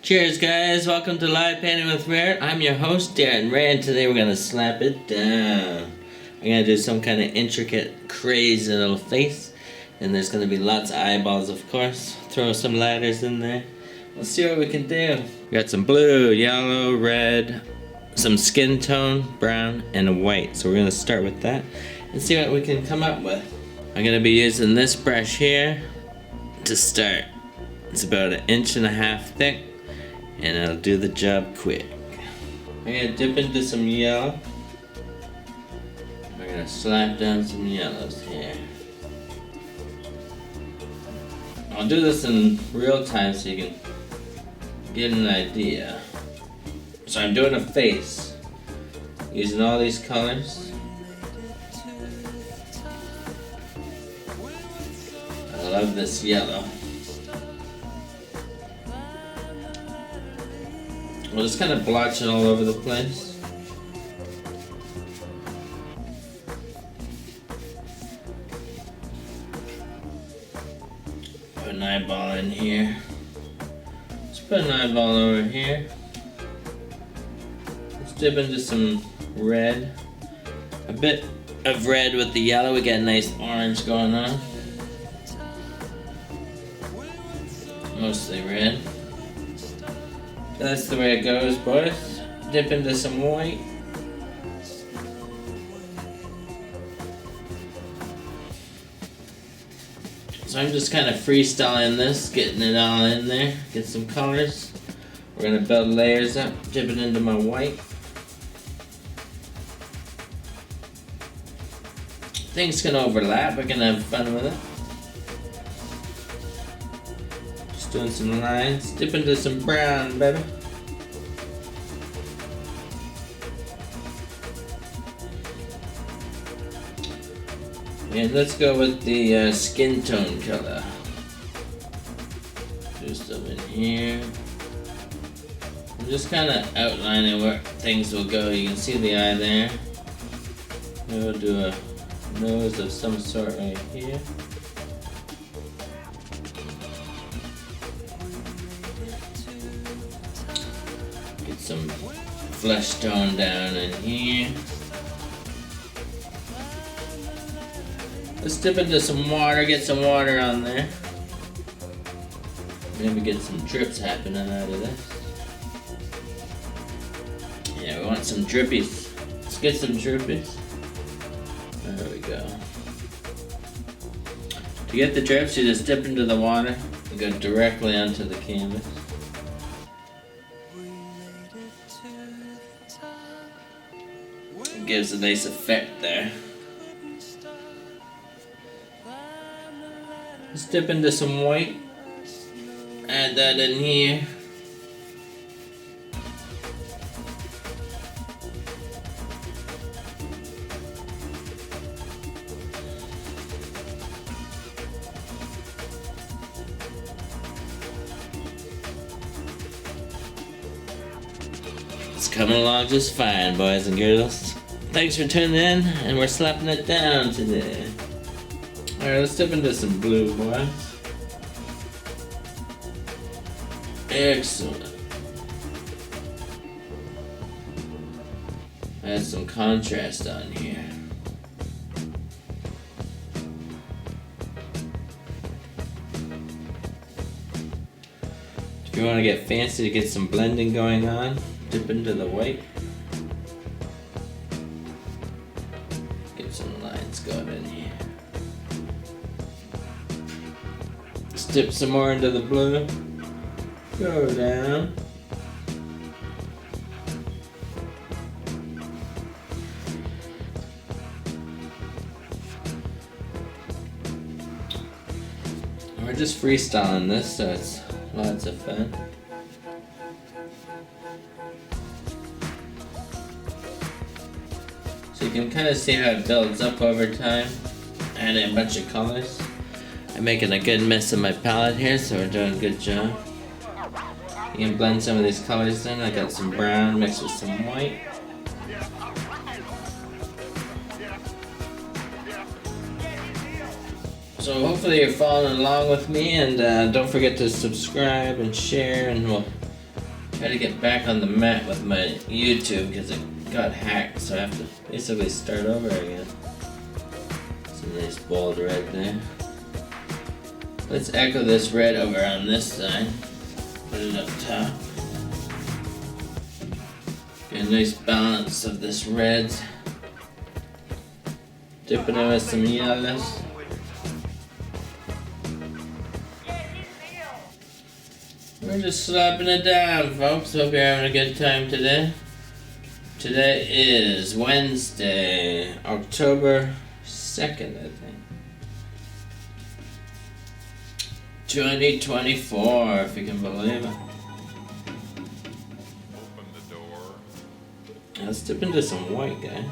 Cheers guys, welcome to Live Painting with RAEART. I'm your host Darren Ray, and today we're going to slap it down. I'm going to do some kind of intricate, crazy little face, and there's going to be lots of eyeballs of course. Throw some ladders in there. We'll see what we can do. We got some blue, yellow, red, some skin tone, brown, and a white. So we're going to start with that and see what we can come up with. I'm going to be using this brush here to start. It's about 1.5 inches thick, and it'll do the job quick. I'm gonna dip into some yellow. We're gonna slap down some yellows here. I'll do this in real time so you can get an idea. So I'm doing a face using all these colors. I love this yellow. We'll just kind of blotch it all over the place. Put an eyeball in here. Let's put an eyeball over here. Let's dip into some red. A bit of red with the yellow. We got a nice orange going on. Mostly red. That's the way it goes, boys. Dip into some white. So I'm just kind of freestyling this, getting it all in there. Get some colors. We're gonna build layers up. Dip it into my white. Things can overlap. We're gonna have fun with it. Doing some lines, dip into some brown, baby. And let's go with the skin tone color. Do some in here. I'm just kind of outlining where things will go. You can see the eye there. We'll do a nose of some sort right here. Some flesh tone down in here. Let's dip into some water, get some water on there. Maybe get some drips happening out of this. Yeah, we want some drippies. Let's get some drippies. There we go. To get the drips, you just dip into the water and go directly onto the canvas. Gives a nice effect there. Let's dip into some white. Add that in here. It's coming along just fine, boys and girls. Thanks for tuning in, and we're slapping it down today. Alright, let's dip into some blue, boys. Excellent. Add some contrast on here. If you want to get fancy to get some blending going on, dip into the white. Some lines going in here. Dip some more into the blue. Go down. We're just freestyling this, so it's lots of fun. So you can kind of see how it builds up over time. Adding a bunch of colors. I'm making a good mess of my palette here, so we're doing a good job. You can blend some of these colors in. I got some brown mixed with some white. So hopefully you're following along with me, and don't forget to subscribe and share, and we'll Try to get back on the mat with my YouTube because it got hacked, so I have to basically start over again. It's a nice bold red there. Let's echo this red over on this side. Put it up top. Get a nice balance of this red. Dipping it with some yellows. We're just slapping it down, folks. Hope you're having a good time today. Today is Wednesday, October 2nd, I think. 2024, if you can believe it. Open the door. Let's dip into some white, guys.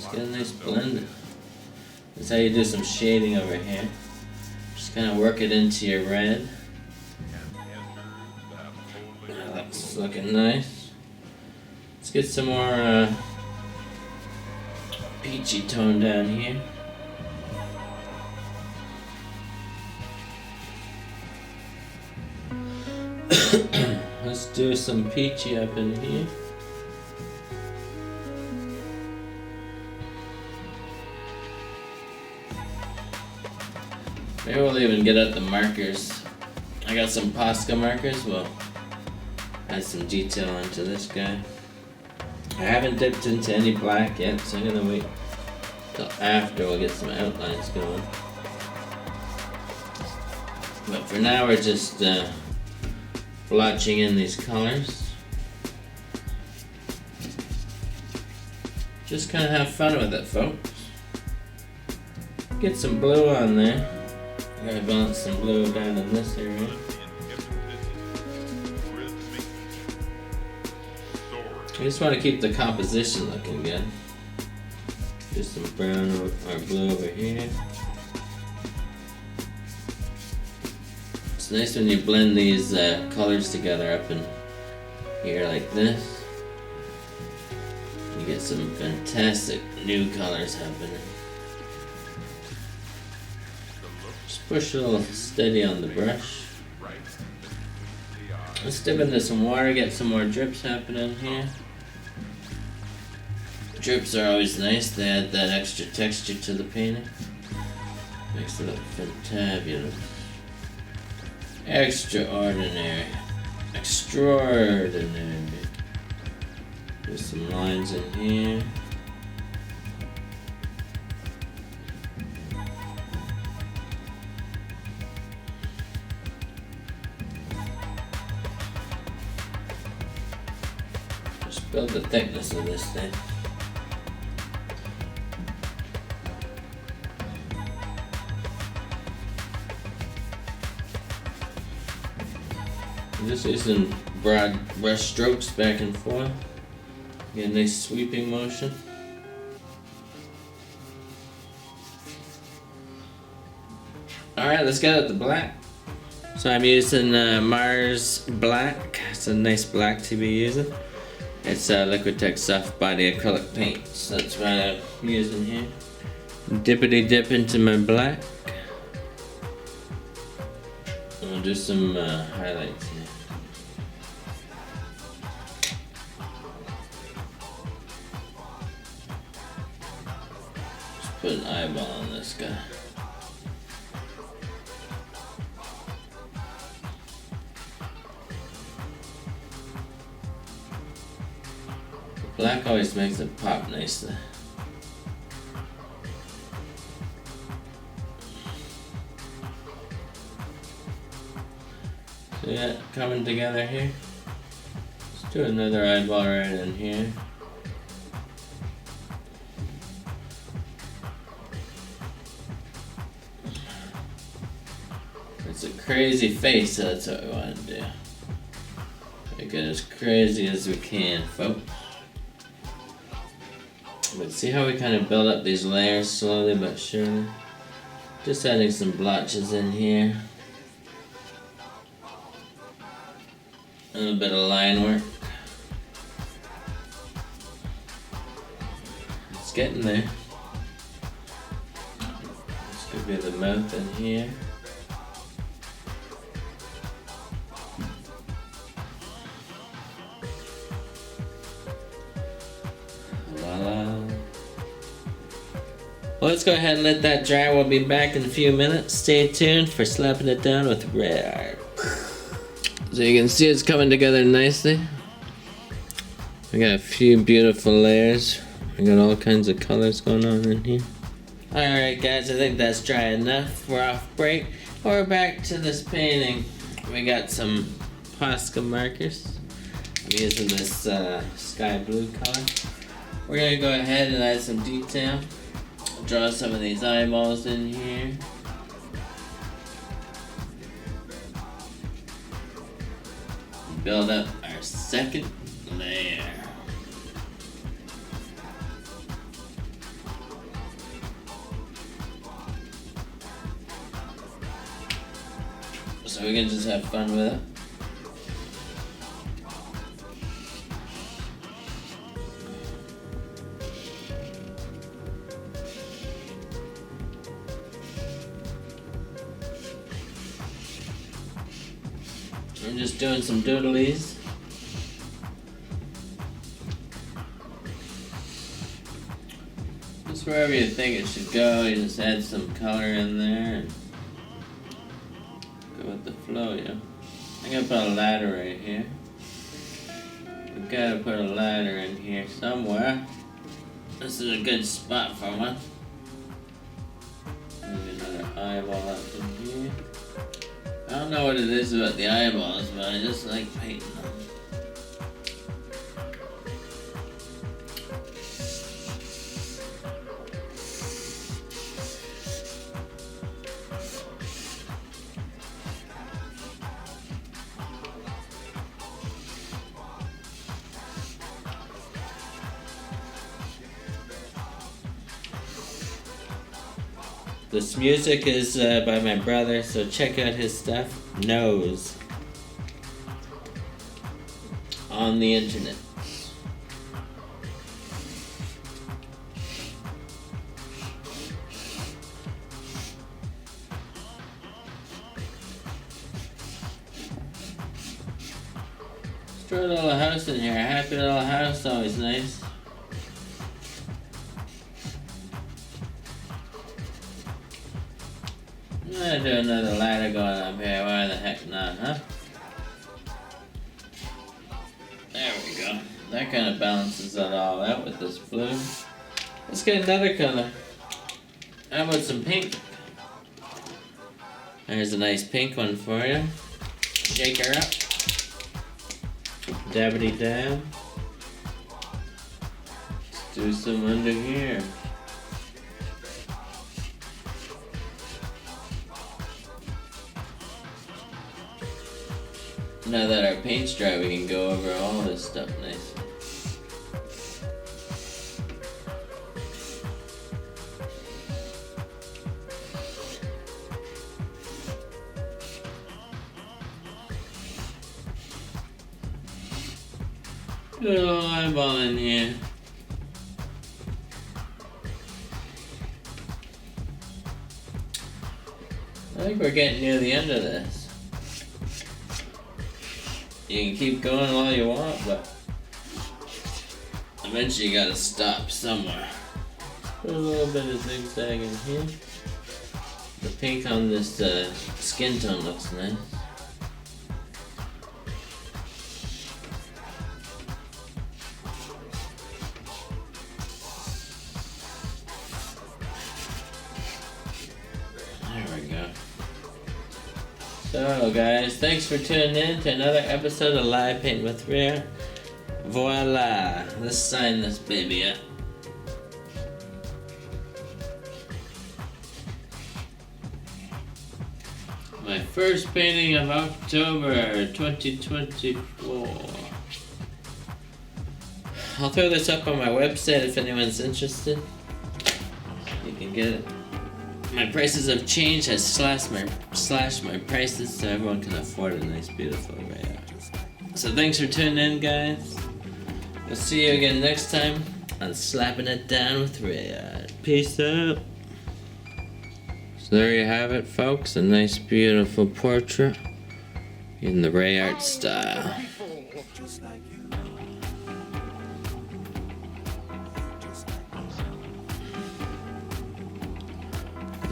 Let's get a nice blend. That's how you do some shading over here. Just kind of work it into your red. That's looking nice. Let's get some more peachy tone down here. Let's do some peachy up in here. Maybe we'll even get out the markers. I got some Posca markers. We'll add some detail onto this guy. I haven't dipped into any black yet, so I'm gonna wait till after we'll get some outlines going. But for now, we're just blotching in these colors. Just kind of have fun with it, folks. Get some blue on there. I gotta balance some blue down in this area. I just want to keep the composition looking good. Just some brown or blue over here. It's nice when you blend these colors together up in here like this. You get some fantastic new colors happening. Just push a little steady on the brush. Let's dip into some water, get some more drips happening here. Drips are always nice, they add that extra texture to the painting. Makes it look fantabulous. Extraordinary. Extraordinary. There's some lines in here. Just build the thickness of this thing. I'm just using broad brush strokes back and forth. Get a nice sweeping motion. Alright, let's get at the black. So I'm using Mars Black. It's a nice black to be using. It's Liquitex Soft Body Acrylic Paint. So that's what I'm using here. Dippity dip into my black. I'll do some highlights here. Just put an eyeball on this guy. The black always makes it pop nicely. So yeah, coming together here. Let's do another eyeball right in here. It's a crazy face, so that's what we want to do. Make it as crazy as we can, folks. But see how we kind of build up these layers slowly but surely? Just adding some blotches in here. A little bit of line work. It's getting there. This could be the mouth in here. Well, let's go ahead and let that dry. We'll be back in a few minutes. Stay tuned for slapping it down with RAEART. So you can see it's coming together nicely. We got a few beautiful layers. We got all kinds of colors going on in here. Alright guys, I think that's dry enough. We're off break. We're back to this painting. We got some Posca markers. I'm using this sky blue color. We're going to go ahead and add some detail. Draw some of these eyeballs in here. Build up our second layer. So we can just have fun with it. I'm just doing some doodlies. Just wherever you think it should go, you just add some color in there and go with the flow, yeah. I'm gonna put a ladder right here. We've gotta put a ladder in here somewhere. This is a good spot for one. Maybe another eyeball up in here. I don't know what it is about the eyeballs, but I just like painting them. This music is by my brother, so check out his stuff. Nose. On the internet. Let's throw a little house in here. A happy little house, always nice. I'm gonna do another ladder going up here. Why the heck not, huh? There we go. That kind of balances it all out with this blue. Let's get another color. How about some pink? There's a nice pink one for you. Shake her up. Dabbity dab. Let's do some under here. Now that our paint's dry, we can go over all this stuff nice. Put a little eyeball in here. I think we're getting near the end of this. You can keep going all you want, but eventually you gotta stop somewhere. Put a little bit of zigzag in here. The pink on this skin tone looks nice. There we go. So guys, thanks for tuning in to another episode of Live Paint with RAEART. Voila! Let's sign this baby up. My first painting of October 2024. I'll throw this up on my website if anyone's interested. You can get it. My prices have changed. I slashed my prices so everyone can afford a nice, beautiful RAEART. So thanks for tuning in, guys. We'll see you again next time on Slapping It Down with RAEART. Peace out. So there you have it, folks. A nice, beautiful portrait in the RAEART style.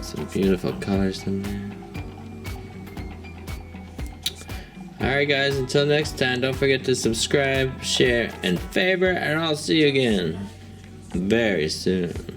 Some beautiful colors in there. Alright guys, until next time, don't forget to subscribe, share, and favorite, and I'll see you again very soon.